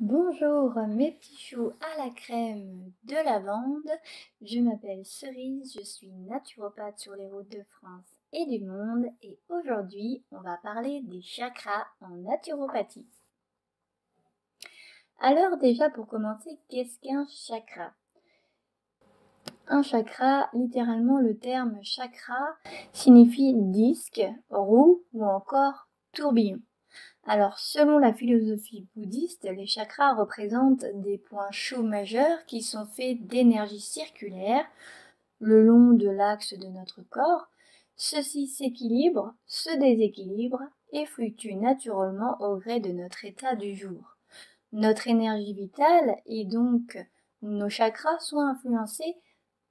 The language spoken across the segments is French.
Bonjour mes petits choux à la crème de lavande, je m'appelle Cerise, je suis naturopathe sur les routes de France et du monde et aujourd'hui on va parler des chakras en naturopathie. Alors déjà pour commencer, qu'est-ce qu'un chakra? Un chakra, littéralement le terme chakra signifie disque, roue ou encore tourbillon. Alors, selon la philosophie bouddhiste, les chakras représentent des points chauds majeurs qui sont faits d'énergie circulaire le long de l'axe de notre corps. Ceux-ci s'équilibrent, se déséquilibrent et fluctuent naturellement au gré de notre état du jour. Notre énergie vitale et donc nos chakras sont influencés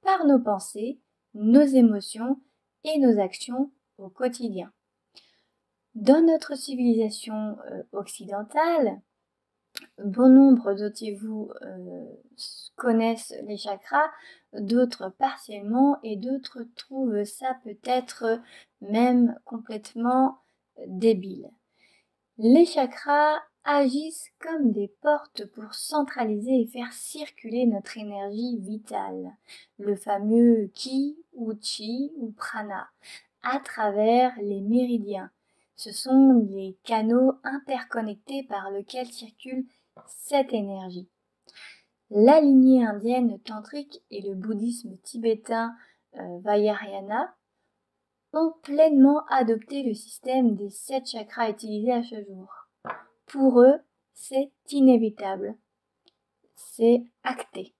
par nos pensées, nos émotions et nos actions au quotidien. Dans notre civilisation occidentale, bon nombre d'entre vous connaissent les chakras, d'autres partiellement et d'autres trouvent ça peut-être même complètement débile. Les chakras agissent comme des portes pour centraliser et faire circuler notre énergie vitale, le fameux ki ou chi ou prana, à travers les méridiens. Ce sont les canaux interconnectés par lesquels circule cette énergie. La lignée indienne tantrique et le bouddhisme tibétain Vajrayana ont pleinement adopté le système des 7 chakras utilisés à ce jour. Pour eux, c'est inévitable. C'est acté.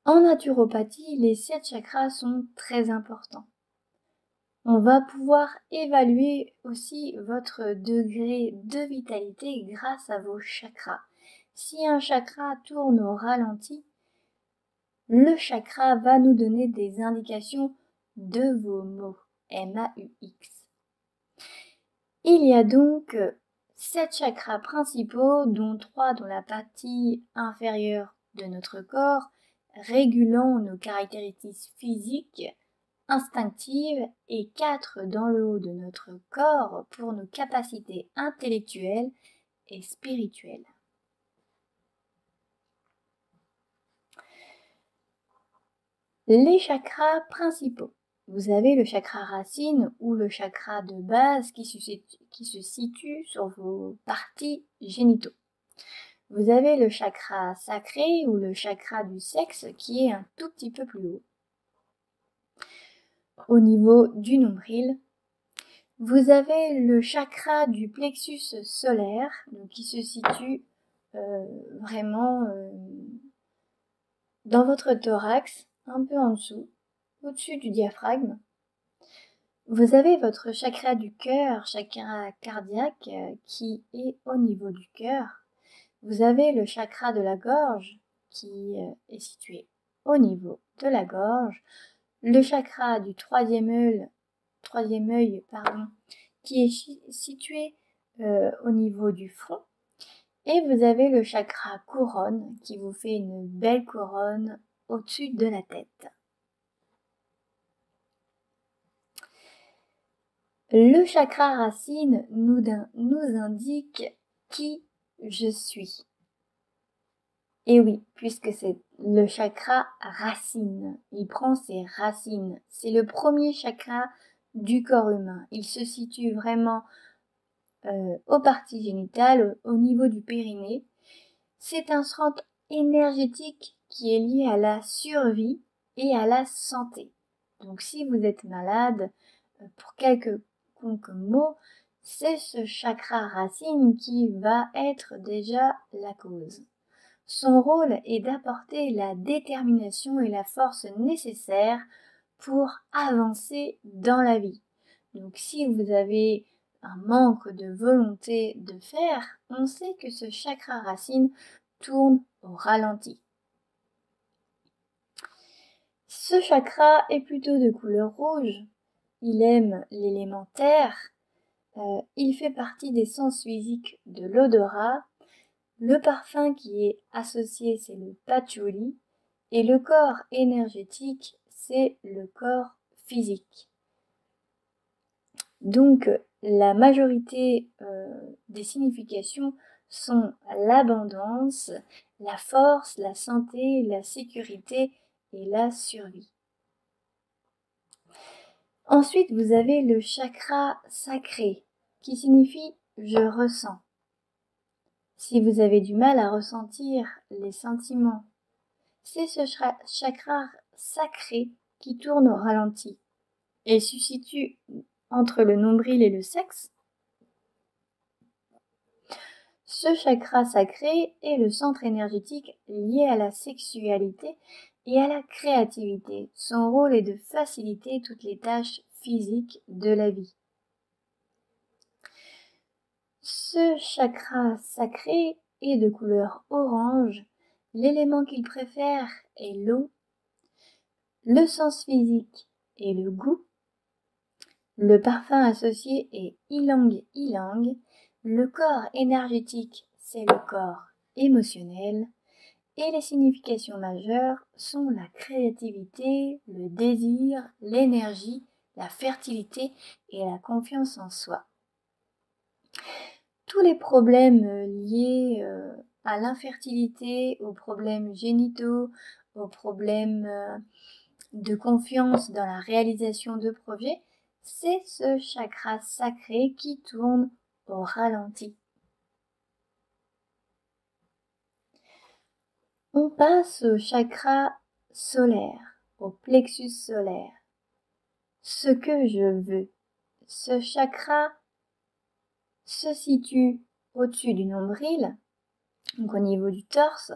En naturopathie, les 7 chakras sont très importants. On va pouvoir évaluer aussi votre degré de vitalité grâce à vos chakras. Si un chakra tourne au ralenti, le chakra va nous donner des indications de vos maux. M-A-U-X. Il y a donc 7 chakras principaux, dont 3 dans la partie inférieure de notre corps, régulant nos caractéristiques physiques, instinctives, et 4 dans le haut de notre corps pour nos capacités intellectuelles et spirituelles. Les chakras principaux. Vous avez le chakra racine ou le chakra de base qui se situe sur vos parties génitaux. Vous avez le chakra sacré ou le chakra du sexe qui est un tout petit peu plus haut. Au niveau du nombril, vous avez le chakra du plexus solaire donc qui se situe vraiment dans votre thorax, un peu en dessous, au-dessus du diaphragme. Vous avez votre chakra du cœur, chakra cardiaque, qui est au niveau du cœur. Vous avez le chakra de la gorge, qui est situé au niveau de la gorge. Le chakra du troisième œil, qui est situé au niveau du front. Et vous avez le chakra couronne, qui vous fait une belle couronne au-dessus de la tête. Le chakra racine nous indique qui je suis. Et oui, puisque c'est le chakra racine, il prend ses racines. C'est le premier chakra du corps humain. Il se situe vraiment aux parties génitales, au niveau du périnée. C'est un centre énergétique qui est lié à la survie et à la santé. Donc si vous êtes malade, pour quelques mot, c'est ce chakra racine qui va être déjà la cause. Son rôle est d'apporter la détermination et la force nécessaires pour avancer dans la vie. Donc si vous avez un manque de volonté de faire, on sait que ce chakra racine tourne au ralenti. Ce chakra est plutôt de couleur rouge. Il aime l'élément terre. Il fait partie des sens physiques de l'odorat. Le parfum qui est associé, c'est le patchouli. Et le corps énergétique, c'est le corps physique. Donc, la majorité des significations sont l'abondance, la force, la santé, la sécurité et la survie. Ensuite, vous avez le chakra sacré qui signifie « je ressens ». Si vous avez du mal à ressentir les sentiments, c'est ce chakra sacré qui tourne au ralenti et se situe entre le nombril et le sexe. Ce chakra sacré est le centre énergétique lié à la sexualité et à la créativité. Son rôle est de faciliter toutes les tâches physiques de la vie. Ce chakra sacré est de couleur orange. L'élément qu'il préfère est l'eau. Le sens physique est le goût. Le parfum associé est ylang ylang. Le corps énergétique, c'est le corps émotionnel. Et les significations majeures sont la créativité, le désir, l'énergie, la fertilité et la confiance en soi. Tous les problèmes liés à l'infertilité, aux problèmes génitaux, aux problèmes de confiance dans la réalisation de projets, c'est ce chakra sacré qui tourne au ralenti. On passe au chakra solaire, au plexus solaire. Ce que je veux. Ce chakra se situe au-dessus du nombril, donc au niveau du torse.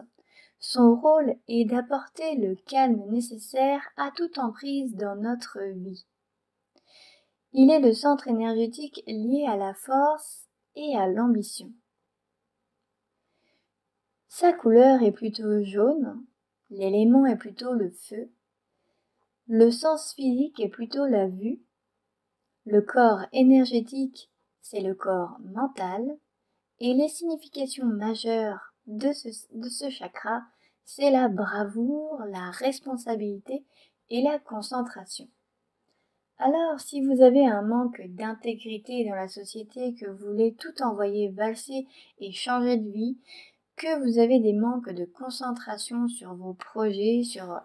Son rôle est d'apporter le calme nécessaire à toute emprise dans notre vie. Il est le centre énergétique lié à la force et à l'ambition. Sa couleur est plutôt jaune, l'élément est plutôt le feu, le sens physique est plutôt la vue, le corps énergétique, c'est le corps mental, et les significations majeures de ce chakra, c'est la bravoure, la responsabilité et la concentration. Alors, si vous avez un manque d'intégrité dans la société, que vous voulez tout envoyer valser et changer de vie, que vous avez des manques de concentration sur vos projets, sur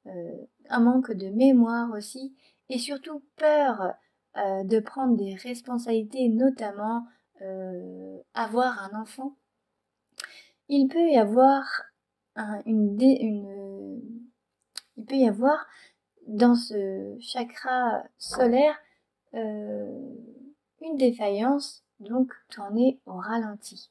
un manque de mémoire aussi, et surtout peur de prendre des responsabilités, notamment avoir un enfant, il peut y avoir dans ce chakra solaire une défaillance, donc tourner au ralenti.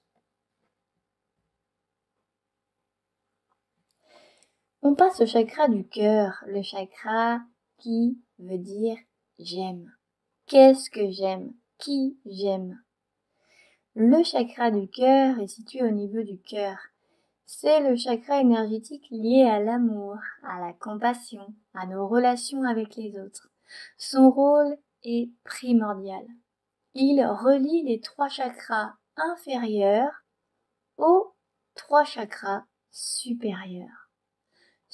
On passe au chakra du cœur, le chakra qui veut dire j'aime. Qu'est-ce que j'aime? Qui j'aime? Le chakra du cœur est situé au niveau du cœur. C'est le chakra énergétique lié à l'amour, à la compassion, à nos relations avec les autres. Son rôle est primordial. Il relie les 3 chakras inférieurs aux 3 chakras supérieurs.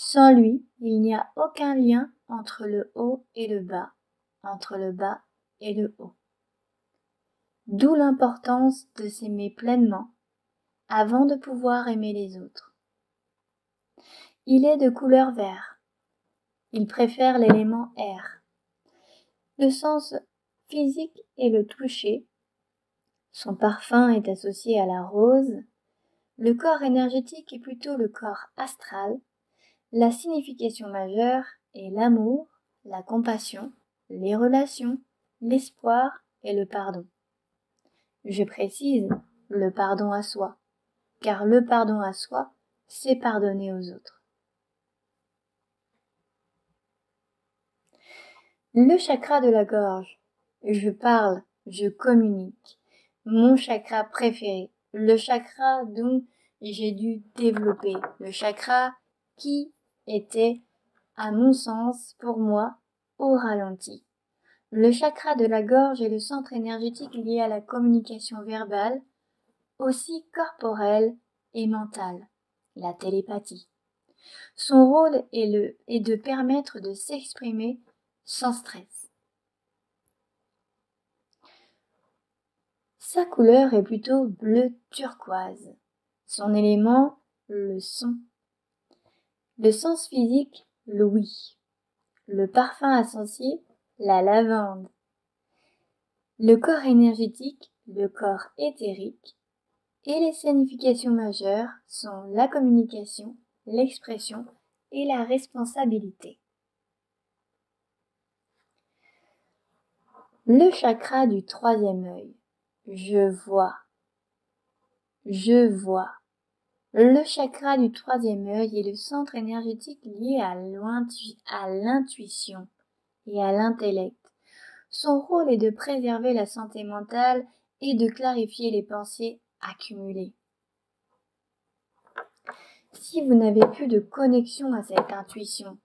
Sans lui, il n'y a aucun lien entre le haut et le bas, entre le bas et le haut. D'où l'importance de s'aimer pleinement avant de pouvoir aimer les autres. Il est de couleur vert. Il préfère l'élément air. Le sens physique est le toucher. Son parfum est associé à la rose. Le corps énergétique est plutôt le corps astral. La signification majeure est l'amour, la compassion, les relations, l'espoir et le pardon. Je précise le pardon à soi, car le pardon à soi, c'est pardonner aux autres. Le chakra de la gorge. Je parle, je communique. Mon chakra préféré, le chakra dont j'ai dû développer, le chakra qui était, à mon sens, pour moi, au ralenti. Le chakra de la gorge est le centre énergétique lié à la communication verbale, aussi corporelle et mentale, la télépathie. Son rôle est de permettre de s'exprimer sans stress. Sa couleur est plutôt bleu turquoise. Son élément, le son. Le sens physique, l'ouïe. Le parfum associé, la lavande. Le corps énergétique, le corps éthérique. Et les significations majeures sont la communication, l'expression et la responsabilité. Le chakra du troisième œil. Je vois. Je vois. Le chakra du troisième œil est le centre énergétique lié à l'intuition et à l'intellect. Son rôle est de préserver la santé mentale et de clarifier les pensées accumulées. Si vous n'avez plus de connexion à cette intuition,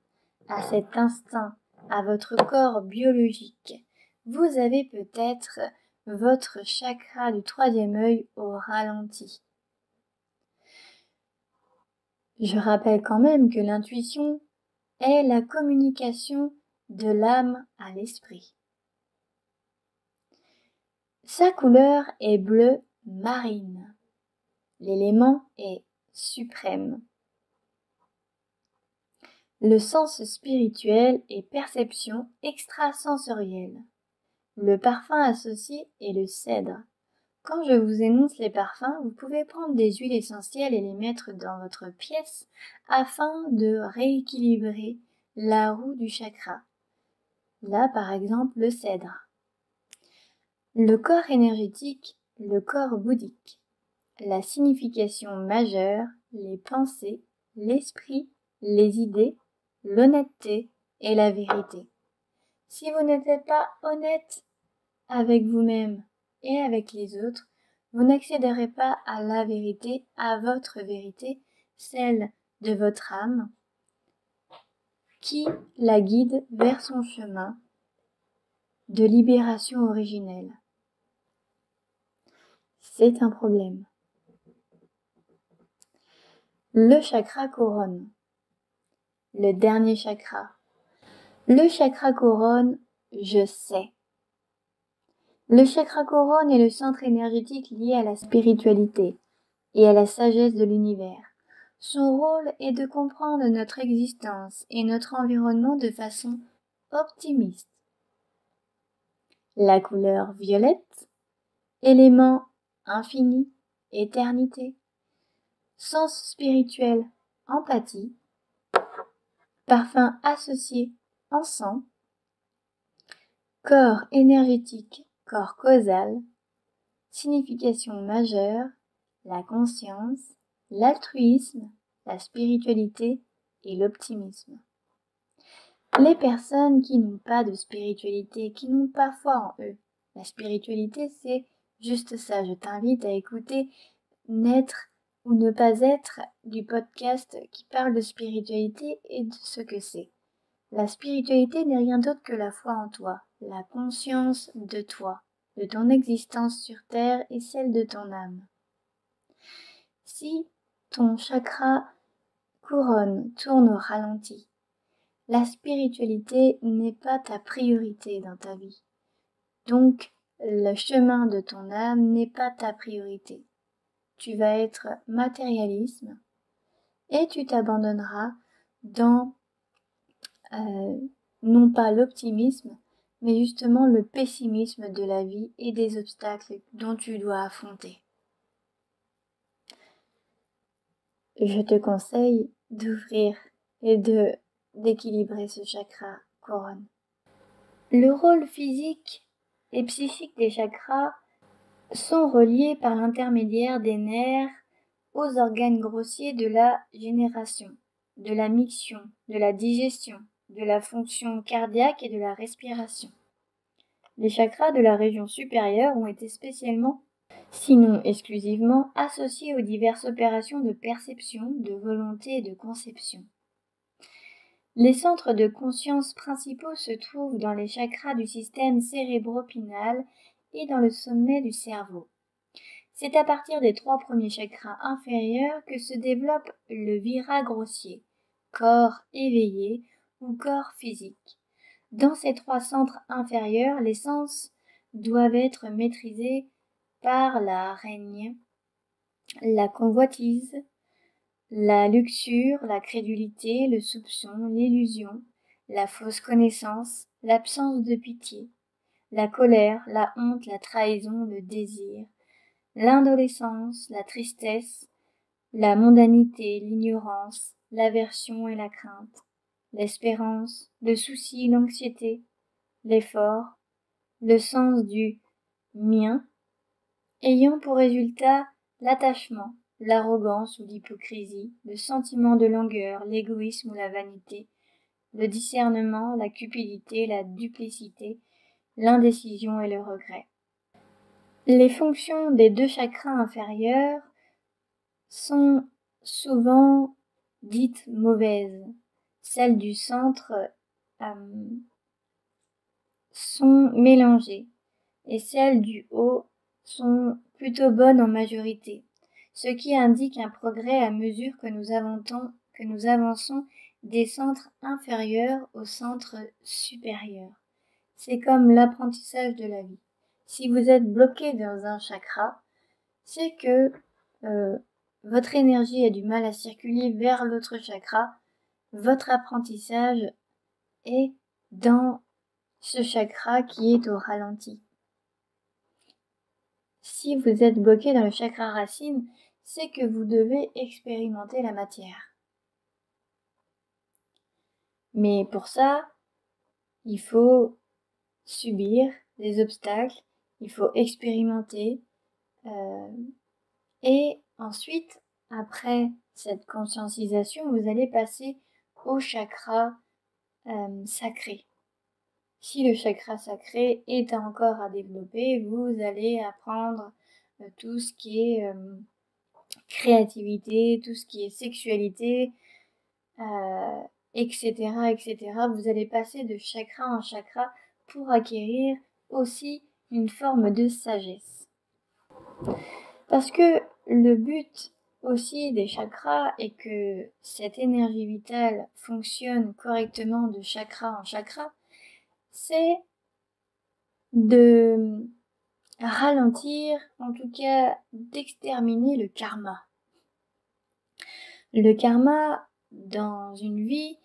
à cet instinct, à votre corps biologique, vous avez peut-être votre chakra du troisième œil au ralenti. Je rappelle quand même que l'intuition est la communication de l'âme à l'esprit. Sa couleur est bleu marine. L'élément est suprême. Le sens spirituel et perception extrasensorielle. Le parfum associé est le cèdre. Quand je vous énonce les parfums, vous pouvez prendre des huiles essentielles et les mettre dans votre pièce afin de rééquilibrer la roue du chakra. Là, par exemple, le cèdre. Le corps énergétique, le corps bouddhique. La signification majeure, les pensées, l'esprit, les idées, l'honnêteté et la vérité. Si vous n'êtes pas honnête avec vous-même et avec les autres, vous n'accéderez pas à la vérité, à votre vérité, celle de votre âme, qui la guide vers son chemin de libération originelle. C'est un problème. Le chakra couronne. Le dernier chakra. Le chakra couronne, je sais. Le chakra couronne est le centre énergétique lié à la spiritualité et à la sagesse de l'univers. Son rôle est de comprendre notre existence et notre environnement de façon optimiste. La couleur violette, élément infini, éternité. Sens spirituel, empathie. Parfum associé, encens. Corps énergétique, corps causal. Signification majeure, la conscience, l'altruisme, la spiritualité et l'optimisme. Les personnes qui n'ont pas de spiritualité, qui n'ont pas foi en eux, la spiritualité c'est juste ça. Je t'invite à écouter Naître ou ne pas être du podcast qui parle de spiritualité et de ce que c'est. La spiritualité n'est rien d'autre que la foi en toi, la conscience de toi, de ton existence sur Terre et celle de ton âme. Si ton chakra couronne tourne au ralenti, la spiritualité n'est pas ta priorité dans ta vie. Donc, le chemin de ton âme n'est pas ta priorité. Tu vas être matérialisme et tu t'abandonneras dans non pas l'optimisme, mais justement le pessimisme de la vie et des obstacles dont tu dois affronter. Je te conseille d'ouvrir et d'équilibrer ce chakra couronne. Le rôle physique et psychique des chakras sont reliés par l'intermédiaire des nerfs aux organes grossiers de la génération, de la miction, de la digestion, de la fonction cardiaque et de la respiration. Les chakras de la région supérieure ont été spécialement, sinon exclusivement, associés aux diverses opérations de perception, de volonté et de conception. Les centres de conscience principaux se trouvent dans les chakras du système cérébro-pinal et dans le sommet du cerveau. C'est à partir des 3 premiers chakras inférieurs que se développe le vira grossier, corps éveillé ou corps physique. Dans ces 3 centres inférieurs, les sens doivent être maîtrisés par la règne, la convoitise, la luxure, la crédulité, le soupçon, l'illusion, la fausse connaissance, l'absence de pitié, la colère, la honte, la trahison, le désir, l'indolescence, la tristesse, la mondanité, l'ignorance, l'aversion et la crainte, l'espérance, le souci, l'anxiété, l'effort, le sens du mien, ayant pour résultat l'attachement, l'arrogance ou l'hypocrisie, le sentiment de langueur, l'égoïsme ou la vanité, le discernement, la cupidité, la duplicité, l'indécision et le regret. Les fonctions des 2 chakras inférieurs sont souvent dites mauvaises. Celles du centre sont mélangées et celles du haut sont plutôt bonnes en majorité, ce qui indique un progrès à mesure que nous avançons des centres inférieurs au centre supérieur. C'est comme l'apprentissage de la vie. Si vous êtes bloqué dans un chakra, c'est que votre énergie a du mal à circuler vers l'autre chakra. Votre apprentissage est dans ce chakra qui est au ralenti. Si vous êtes bloqué dans le chakra racine, c'est que vous devez expérimenter la matière. Mais pour ça, il faut subir des obstacles, il faut expérimenter, et ensuite, après cette conscientisation, vous allez passer au chakra sacré. Si le chakra sacré est encore à développer, vous allez apprendre tout ce qui est créativité, tout ce qui est sexualité, etc., etc. Vous allez passer de chakra en chakra pour acquérir aussi une forme de sagesse. Parce que le but aussi des chakras est que cette énergie vitale fonctionne correctement de chakra en chakra, c'est de ralentir, en tout cas d'exterminer le karma. Le karma dans une vie,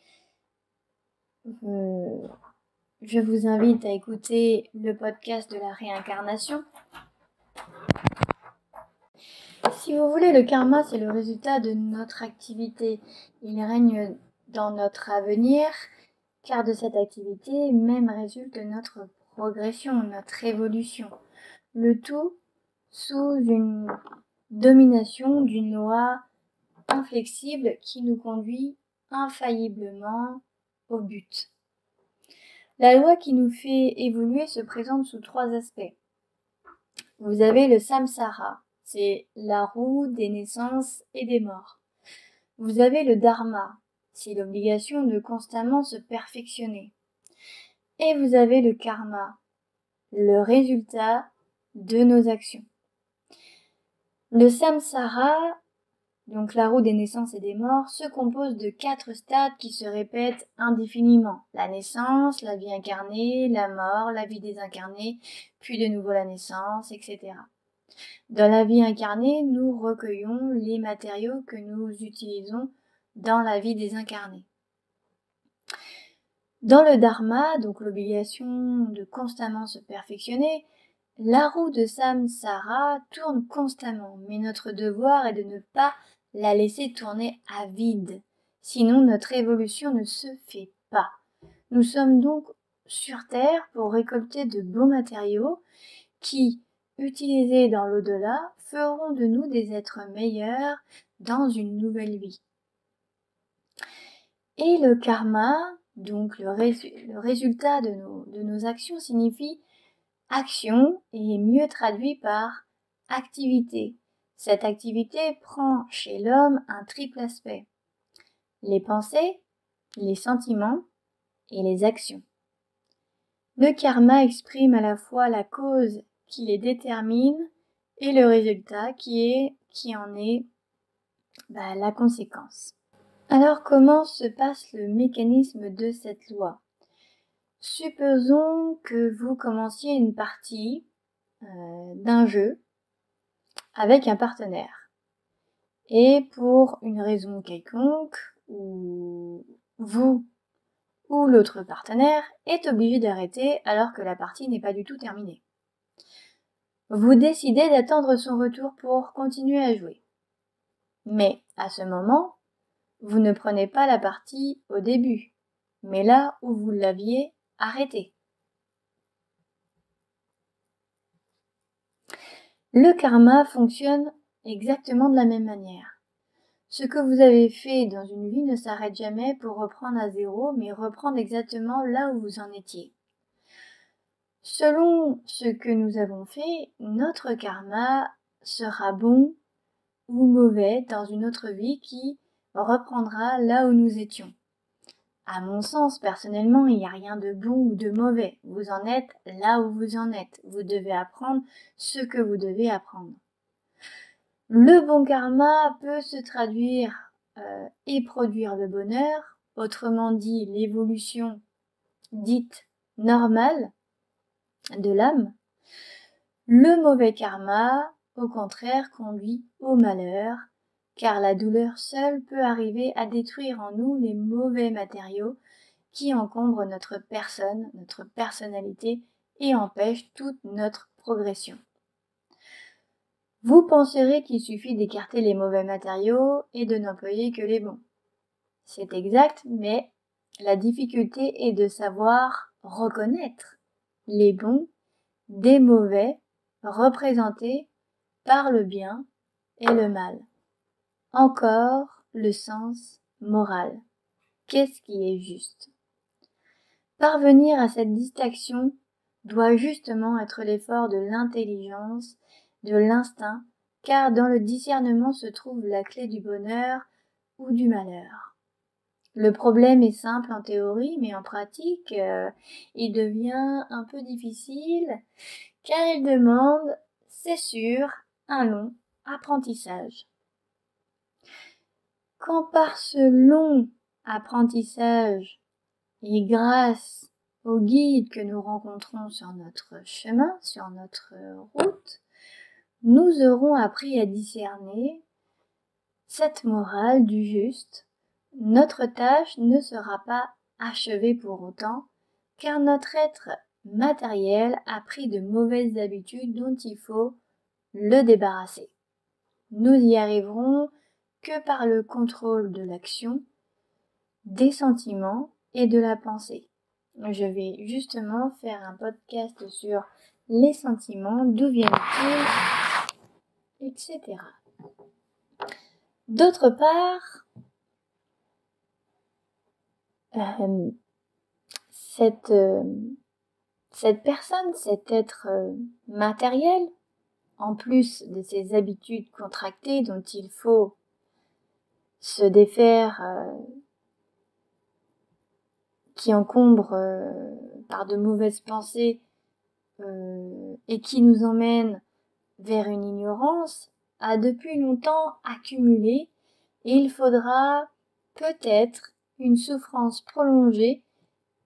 je vous invite à écouter le podcast de la réincarnation. Si vous voulez, le karma, c'est le résultat de notre activité. Il règne dans notre avenir, car de cette activité même résulte notre progression, notre évolution. Le tout sous une domination d'une loi inflexible qui nous conduit infailliblement au but. La loi qui nous fait évoluer se présente sous 3 aspects. Vous avez le samsara, c'est la roue des naissances et des morts. Vous avez le dharma, c'est l'obligation de constamment se perfectionner. Et vous avez le karma, le résultat de nos actions. Le samsara, donc la roue des naissances et des morts, se compose de 4 stades qui se répètent indéfiniment. La naissance, la vie incarnée, la mort, la vie désincarnée, puis de nouveau la naissance, etc. Dans la vie incarnée, nous recueillons les matériaux que nous utilisons dans la vie désincarnée. Dans le dharma, donc l'obligation de constamment se perfectionner, la roue de samsara tourne constamment, mais notre devoir est de ne pas la laisser tourner à vide, sinon notre évolution ne se fait pas. Nous sommes donc sur Terre pour récolter de beaux matériaux qui, utilisés dans l'au-delà, feront de nous des êtres meilleurs dans une nouvelle vie. Et le karma, donc le résultat de nos actions, signifie action et est mieux traduit par activité. Cette activité prend chez l'homme un triple aspect: les pensées, les sentiments et les actions. Le karma exprime à la fois la cause qui les détermine et le résultat qui en est la conséquence. Alors comment se passe le mécanisme de cette loi? Supposons que vous commenciez une partie d'un jeu avec un partenaire. Et pour une raison quelconque, ou vous ou l'autre partenaire est obligé d'arrêter alors que la partie n'est pas du tout terminée. Vous décidez d'attendre son retour pour continuer à jouer. Mais à ce moment, vous ne prenez pas la partie au début, mais là où vous l'aviez arrêtée. Le karma fonctionne exactement de la même manière. Ce que vous avez fait dans une vie ne s'arrête jamais pour reprendre à zéro, mais reprendre exactement là où vous en étiez. Selon ce que nous avons fait, notre karma sera bon ou mauvais dans une autre vie qui reprendra là où nous étions. À mon sens, personnellement, il n'y a rien de bon ou de mauvais. Vous en êtes là où vous en êtes. Vous devez apprendre ce que vous devez apprendre. Le bon karma peut se traduire et produire le bonheur, autrement dit l'évolution dite normale de l'âme. Le mauvais karma, au contraire, conduit au malheur, car la douleur seule peut arriver à détruire en nous les mauvais matériaux qui encombrent notre personne, notre personnalité et empêchent toute notre progression. Vous penserez qu'il suffit d'écarter les mauvais matériaux et de n'employer que les bons. C'est exact, mais la difficulté est de savoir reconnaître les bons des mauvais représentés par le bien et le mal. Encore le sens moral. Qu'est-ce qui est juste? Parvenir à cette distinction doit justement être l'effort de l'intelligence, de l'instinct, car dans le discernement se trouve la clé du bonheur ou du malheur. Le problème est simple en théorie, mais en pratique, il devient un peu difficile, car il demande, c'est sûr, un long apprentissage. Quand par ce long apprentissage, et grâce aux guides que nous rencontrons sur notre chemin, sur notre route, nous aurons appris à discerner cette morale du juste. Notre tâche ne sera pas achevée pour autant, car notre être matériel a pris de mauvaises habitudes dont il faut le débarrasser. Nous y arriverons que par le contrôle de l'action, des sentiments et de la pensée. Je vais justement faire un podcast sur les sentiments, d'où viennent-ils, etc. D'autre part, cette personne, cet être matériel, en plus de ses habitudes contractées dont il faut se défaire, qui encombrent par de mauvaises pensées et qui nous emmènent vers une ignorance, a depuis longtemps accumulé et il faudra peut-être une souffrance prolongée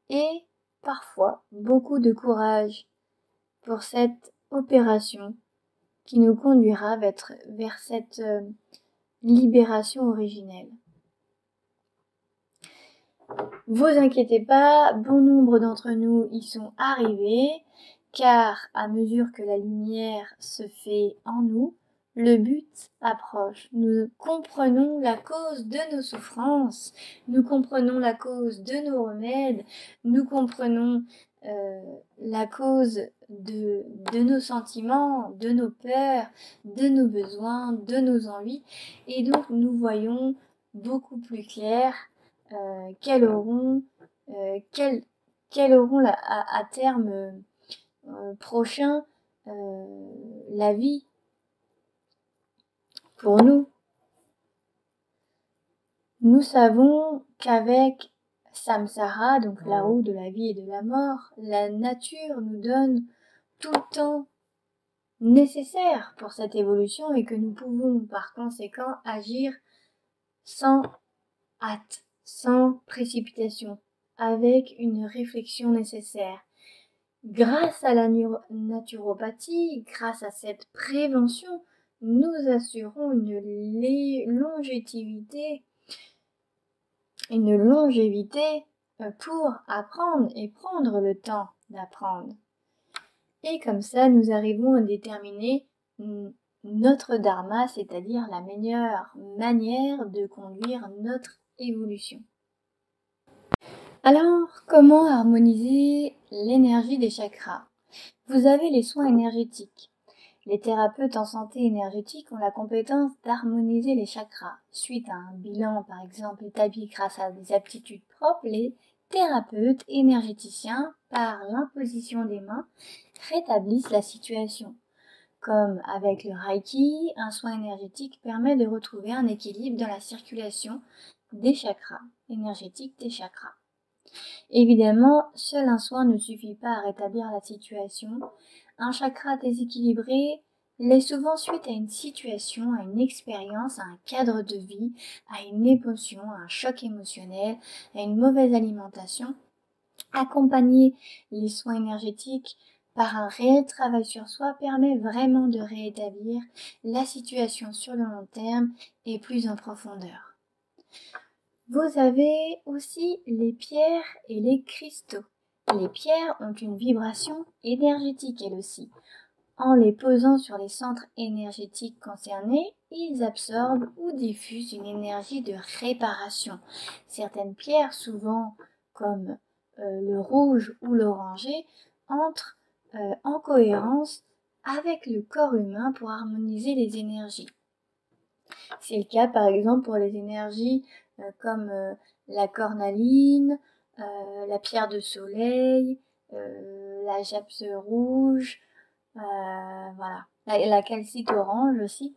et parfois beaucoup de courage pour cette opération qui nous conduira vers cette libération originelle. Vous inquiétez pas, bon nombre d'entre nous y sont arrivés, car à mesure que la lumière se fait en nous, le but approche. Nous comprenons la cause de nos souffrances, nous comprenons la cause de nos remèdes, nous comprenons la cause de nos sentiments, de nos peurs, de nos besoins, de nos envies, et donc nous voyons beaucoup plus clair quels auront à terme prochain la vie pour nous. Nous savons qu'avec samsara, donc la roue de la vie et de la mort, la nature nous donne tout le temps nécessaire pour cette évolution et que nous pouvons par conséquent agir sans hâte, sans précipitation, avec une réflexion nécessaire. Grâce à la naturopathie, grâce à cette prévention, nous assurons une longévité pour apprendre et prendre le temps d'apprendre. Et comme ça, nous arrivons à déterminer notre dharma, c'est-à-dire la meilleure manière de conduire notre évolution. Alors, comment harmoniser l'énergie des chakras? Vous avez les soins énergétiques. Les thérapeutes en santé énergétique ont la compétence d'harmoniser les chakras. Suite à un bilan, par exemple, établi grâce à des aptitudes propres, les thérapeutes énergéticiens, par l'imposition des mains, rétablissent la situation. Comme avec le Reiki, un soin énergétique permet de retrouver un équilibre dans la circulation des chakras, énergétique des chakras. Évidemment, seul un soin ne suffit pas à rétablir la situation. Un chakra déséquilibré l'est souvent suite à une situation, à une expérience, à un cadre de vie, à une émotion, à un choc émotionnel, à une mauvaise alimentation. Accompagner les soins énergétiques par un réel travail sur soi permet vraiment de rétablir la situation sur le long terme et plus en profondeur. Vous avez aussi les pierres et les cristaux. Les pierres ont une vibration énergétique elles aussi. En les posant sur les centres énergétiques concernés, ils absorbent ou diffusent une énergie de réparation. Certaines pierres, souvent comme le rouge ou l'orangé, entrent en cohérence avec le corps humain pour harmoniser les énergies. C'est le cas par exemple pour les énergies comme la cornaline, la pierre de soleil, la japse rouge, voilà, la calcite orange aussi.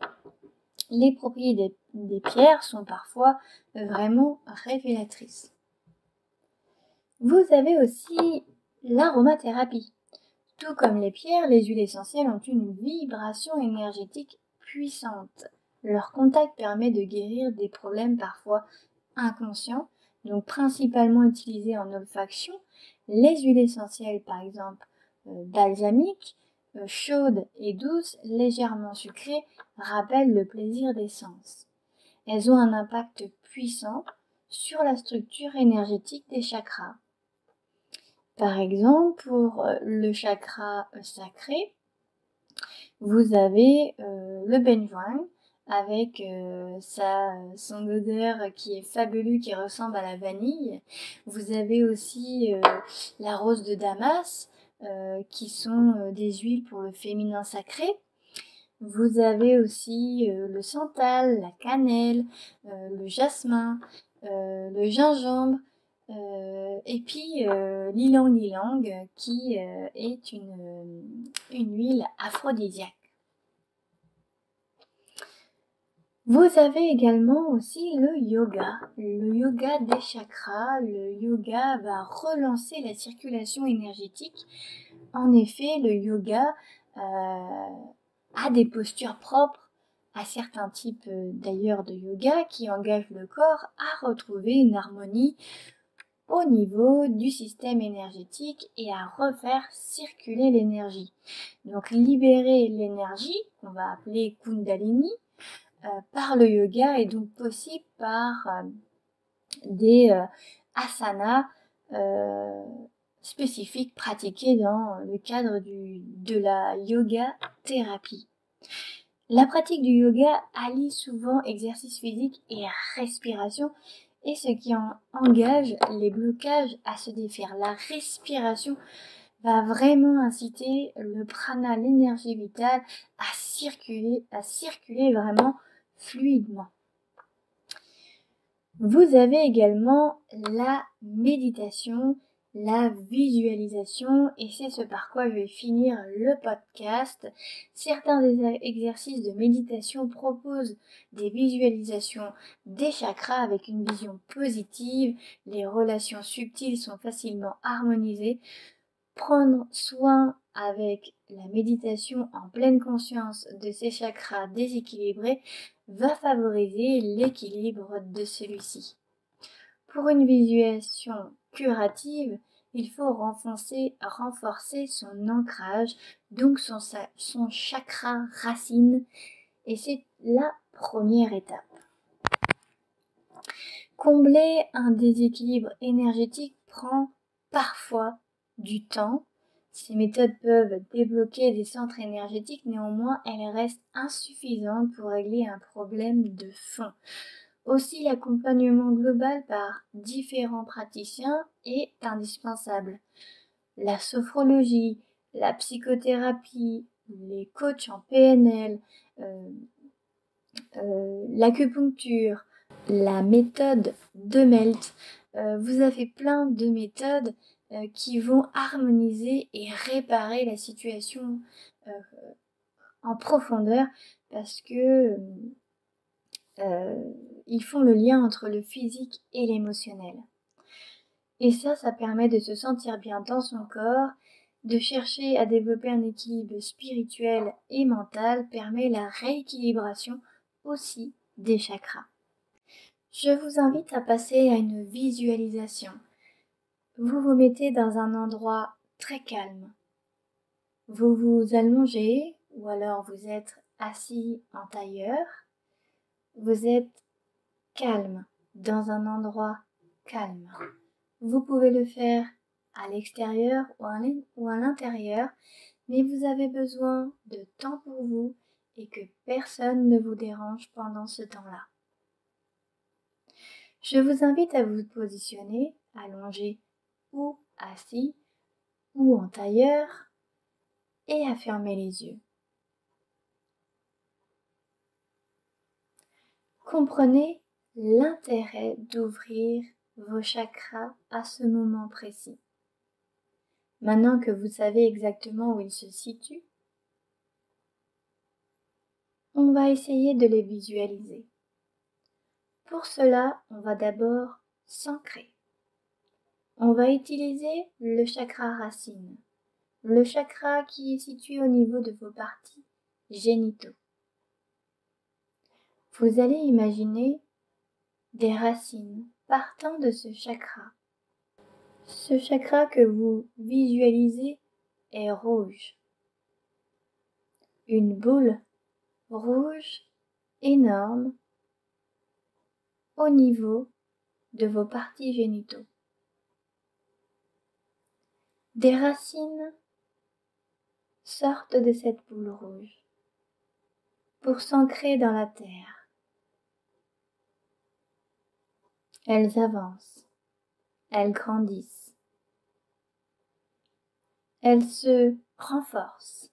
Les propriétés des pierres sont parfois vraiment révélatrices. Vous avez aussi l'aromathérapie. Tout comme les pierres, les huiles essentielles ont une vibration énergétique puissante. Leur contact permet de guérir des problèmes parfois inconscients, donc principalement utilisés en olfaction. Les huiles essentielles, par exemple balsamiques, chaudes et douces, légèrement sucrées, rappellent le plaisir des sens. Elles ont un impact puissant sur la structure énergétique des chakras. Par exemple, pour le chakra sacré, vous avez le benjoin avec son odeur qui est fabuleux, qui ressemble à la vanille. Vous avez aussi la rose de Damas, qui sont des huiles pour le féminin sacré. Vous avez aussi le santal, la cannelle, le jasmin, le gingembre, et puis l'ilang-ilang qui est une huile aphrodisiaque. Vous avez également aussi le yoga des chakras. Le yoga va relancer la circulation énergétique. En effet, le yoga a des postures propres à certains types d'ailleurs de yoga qui engagent le corps à retrouver une harmonie au niveau du système énergétique et à refaire circuler l'énergie. Donc libérer l'énergie, qu'on va appeler Kundalini, par le yoga est donc possible par des asanas spécifiques pratiqués dans le cadre de la yoga thérapie. La pratique du yoga allie souvent exercice physique et respiration, et ce qui engage les blocages à se défaire. La respiration va vraiment inciter le prana, l'énergie vitale, à circuler vraiment fluidement. Vous avez également la méditation, la visualisation, et c'est ce par quoi je vais finir le podcast. Certains des exercices de méditation proposent des visualisations des chakras avec une vision positive. Les relations subtiles sont facilement harmonisées. Prendre soin avec la méditation en pleine conscience de ces chakras déséquilibrés va favoriser l'équilibre de celui-ci. Pour une visualisation curative, il faut renforcer son ancrage, donc son chakra racine, et c'est la première étape. Combler un déséquilibre énergétique prend parfois du temps. Ces méthodes peuvent débloquer des centres énergétiques, néanmoins elles restent insuffisantes pour régler un problème de fond. Aussi, l'accompagnement global par différents praticiens est indispensable. La sophrologie, la psychothérapie, les coachs en PNL, l'acupuncture, la méthode de Melt. Vous avez plein de méthodes qui vont harmoniser et réparer la situation en profondeur parce que ils font le lien entre le physique et l'émotionnel. Et ça permet de se sentir bien dans son corps, de chercher à développer un équilibre spirituel et mental, permet la rééquilibration aussi des chakras. Je vous invite à passer à une visualisation. Vous vous mettez dans un endroit très calme. Vous vous allongez ou alors vous êtes assis en tailleur. Vous êtes calme, dans un endroit calme. Vous pouvez le faire à l'extérieur ou à l'intérieur, mais vous avez besoin de temps pour vous et que personne ne vous dérange pendant ce temps-là. Je vous invite à vous positionner allongé ou assis ou en tailleur et à fermer les yeux. Comprenez l'intérêt d'ouvrir vos chakras à ce moment précis. Maintenant que vous savez exactement où ils se situent, on va essayer de les visualiser. Pour cela, on va d'abord s'ancrer. On va utiliser le chakra racine, le chakra qui est situé au niveau de vos parties génitaux. Vous allez imaginer des racines partant de ce chakra. Ce chakra que vous visualisez est rouge. Une boule rouge énorme au niveau de vos parties génitaux. Des racines sortent de cette boule rouge pour s'ancrer dans la terre. Elles avancent, elles grandissent, elles se renforcent.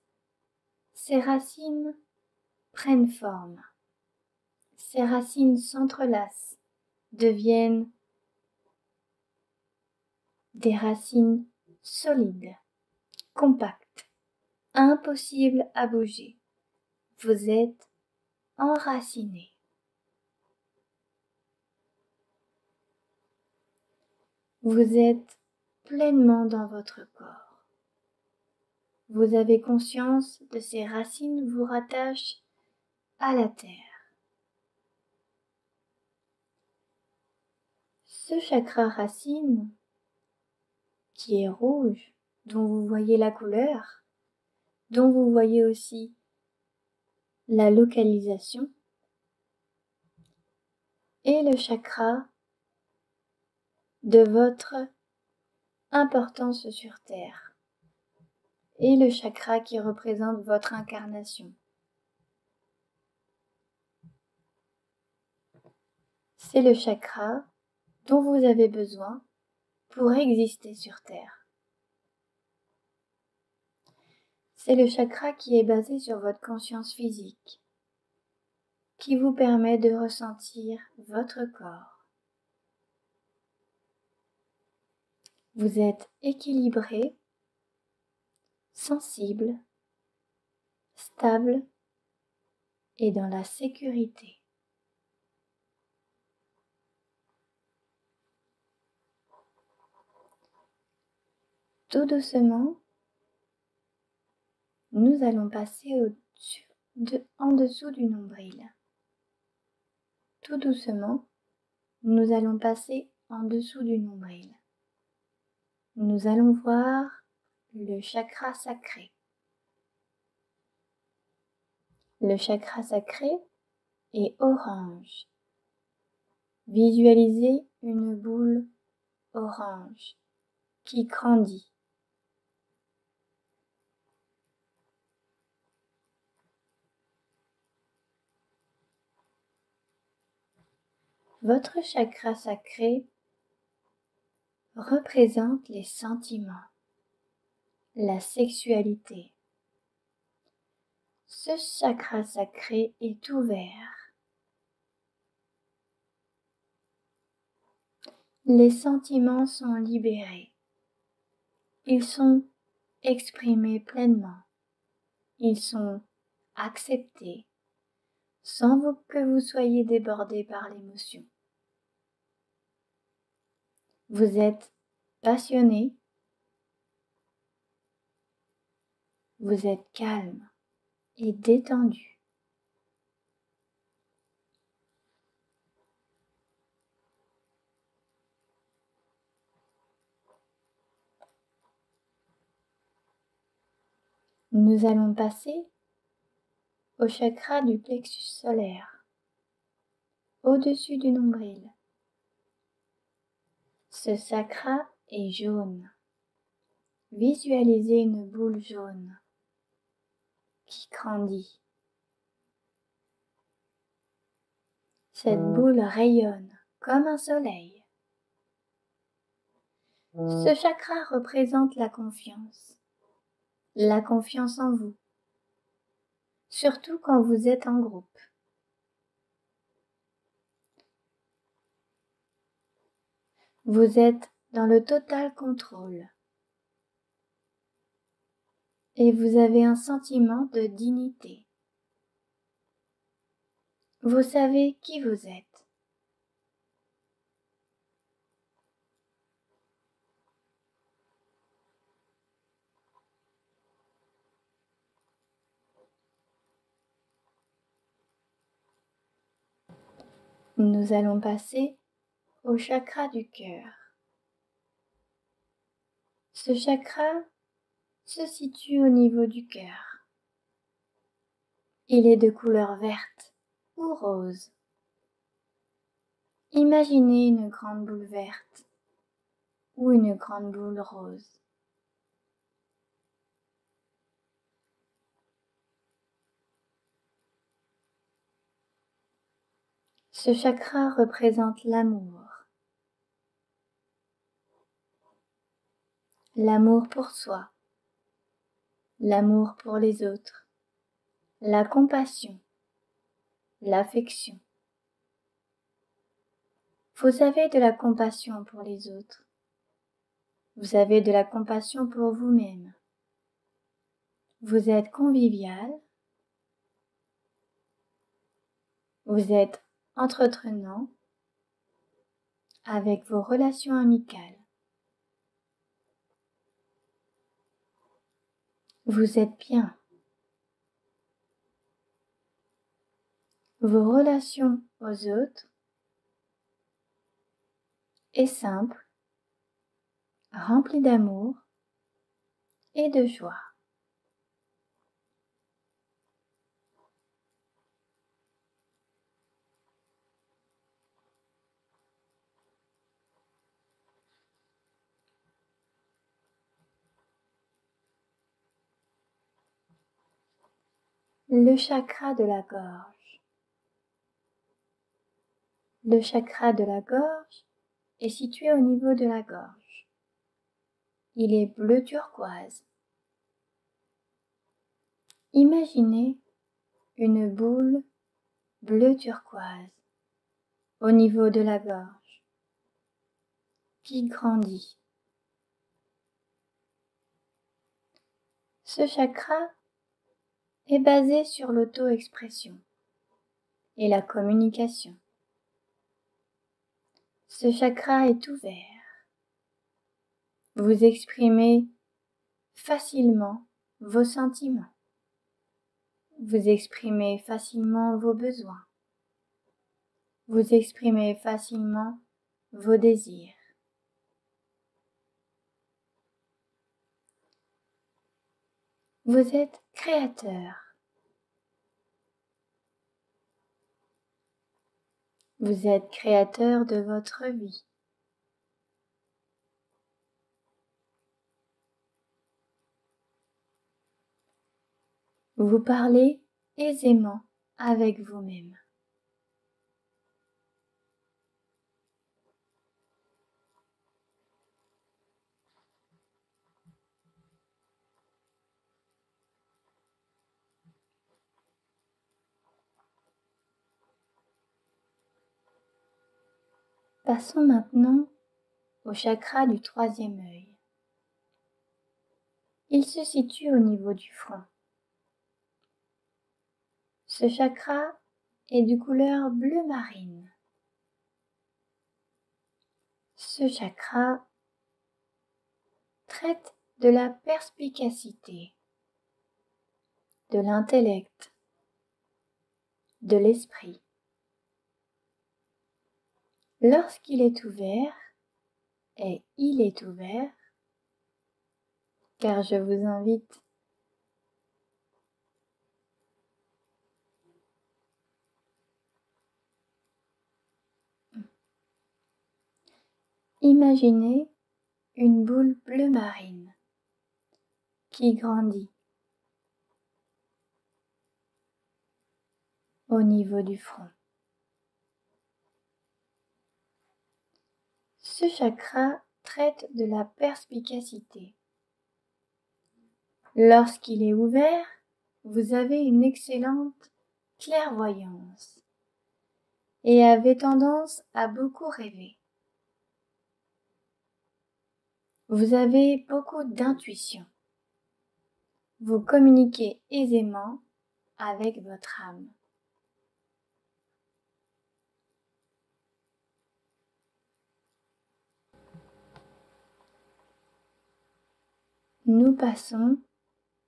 Ces racines prennent forme. Ces racines s'entrelacent, deviennent des racines solides, compactes, impossibles à bouger. Vous êtes enraciné. Vous êtes pleinement dans votre corps. Vous avez conscience de ces racines vous rattachent à la terre. Ce chakra racine, qui est rouge, dont vous voyez la couleur, dont vous voyez aussi la localisation, est le chakra de votre importance sur Terre, et le chakra qui représente votre incarnation. C'est le chakra dont vous avez besoin pour exister sur Terre. C'est le chakra qui est basé sur votre conscience physique, qui vous permet de ressentir votre corps. Vous êtes équilibré, sensible, stable et dans la sécurité. Tout doucement, nous allons passer en dessous du nombril. Tout doucement, nous allons passer en dessous du nombril. Nous allons voir le chakra sacré. Le chakra sacré est orange. Visualisez une boule orange qui grandit. Votre chakra sacré représente les sentiments, la sexualité. Ce chakra sacré est ouvert. Les sentiments sont libérés. Ils sont exprimés pleinement. Ils sont acceptés sans que vous soyez débordé par l'émotion. Vous êtes passionné. Vous êtes calme et détendu. Nous allons passer au chakra du plexus solaire, au-dessus du nombril. Ce chakra est jaune. Visualisez une boule jaune qui grandit. Cette boule rayonne comme un soleil. Ce chakra représente la confiance en vous, surtout quand vous êtes en groupe. Vous êtes dans le total contrôle et vous avez un sentiment de dignité. Vous savez qui vous êtes. Nous allons passer au chakra du cœur. Ce chakra se situe au niveau du cœur. Il est de couleur verte ou rose. Imaginez une grande boule verte ou une grande boule rose. Ce chakra représente l'amour. L'amour pour soi, l'amour pour les autres, la compassion, l'affection. Vous avez de la compassion pour les autres. Vous avez de la compassion pour vous-même. Vous êtes convivial. Vous êtes entretenant avec vos relations amicales. Vous êtes bien. Vos relations aux autres est simple, remplie d'amour et de joie. Le chakra de la gorge. Le chakra de la gorge est situé au niveau de la gorge. Il est bleu turquoise. Imaginez une boule bleu turquoise au niveau de la gorge qui grandit. Ce chakra est basé sur l'auto-expression et la communication. Ce chakra est ouvert. Vous exprimez facilement vos sentiments. Vous exprimez facilement vos besoins. Vous exprimez facilement vos désirs. Vous êtes créateur. Vous êtes créateur de votre vie. Vous parlez aisément avec vous-même. Passons maintenant au chakra du troisième œil. Il se situe au niveau du front. Ce chakra est de couleur bleu marine. Ce chakra traite de la perspicacité, de l'intellect, de l'esprit. Lorsqu'il est ouvert, et il est ouvert, car je vous invite imaginez une boule bleu marine qui grandit au niveau du front. Ce chakra traite de la perspicacité. Lorsqu'il est ouvert, vous avez une excellente clairvoyance et avez tendance à beaucoup rêver. Vous avez beaucoup d'intuition. Vous communiquez aisément avec votre âme. Nous passons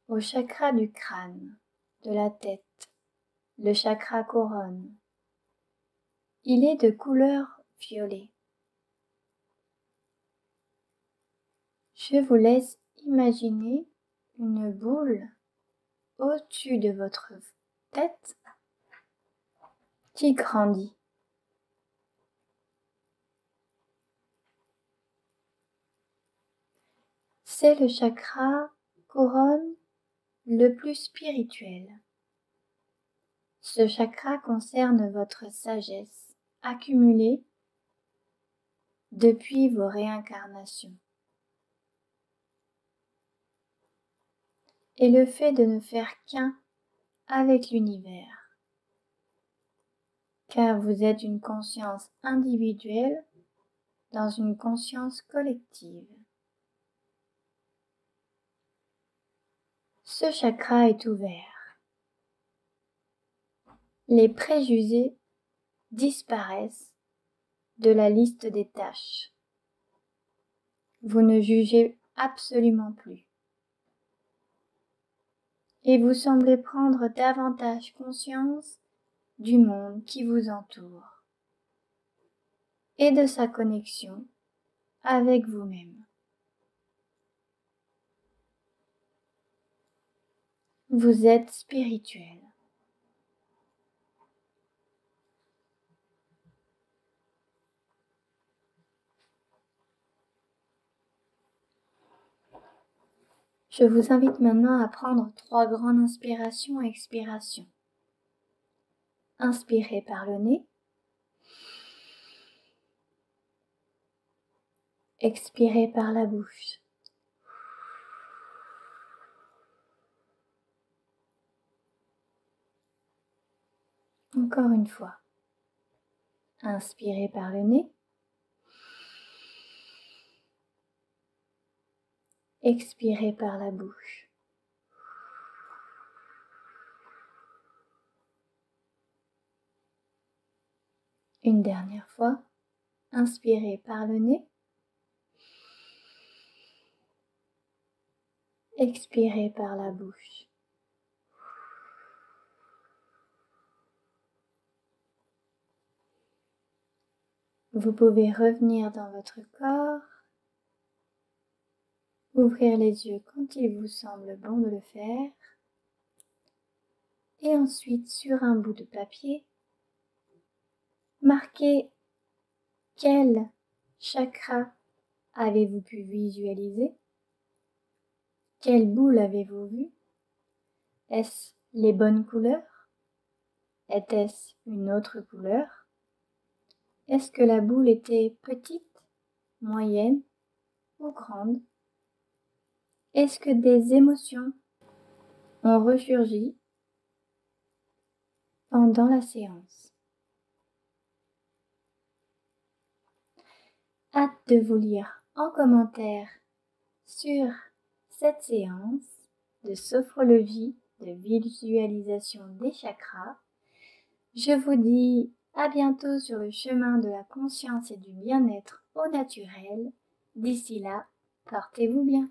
au chakra du crâne, de la tête, le chakra couronne. Il est de couleur violet. Je vous laisse imaginer une boule au-dessus de votre tête qui grandit. C'est le chakra couronne le plus spirituel. Ce chakra concerne votre sagesse accumulée depuis vos réincarnations et le fait de ne faire qu'un avec l'univers, car vous êtes une conscience individuelle dans une conscience collective. Ce chakra est ouvert. Les préjugés disparaissent de la liste des tâches. Vous ne jugez absolument plus. Et vous semblez prendre davantage conscience du monde qui vous entoure et de sa connexion avec vous-même. Vous êtes spirituel. Je vous invite maintenant à prendre 3 grandes inspirations et expirations. Inspirez par le nez. Expirez par la bouche. Encore une fois. Inspirez par le nez. Expirez par la bouche. Une dernière fois. Inspirez par le nez. Expirez par la bouche. Vous pouvez revenir dans votre corps, ouvrir les yeux quand il vous semble bon de le faire, et ensuite sur un bout de papier, Marquez quel chakra avez-vous pu visualiser? Quelle boule avez-vous vue? Est-ce les bonnes couleurs? Était-ce une autre couleur? Est-ce que la boule était petite, moyenne ou grande? Est-ce que des émotions ont ressurgi pendant la séance? Hâte de vous lire en commentaire sur cette séance de sophrologie, de visualisation des chakras. Je vous dis à bientôt sur le chemin de la conscience et du bien-être au naturel. D'ici là, portez-vous bien.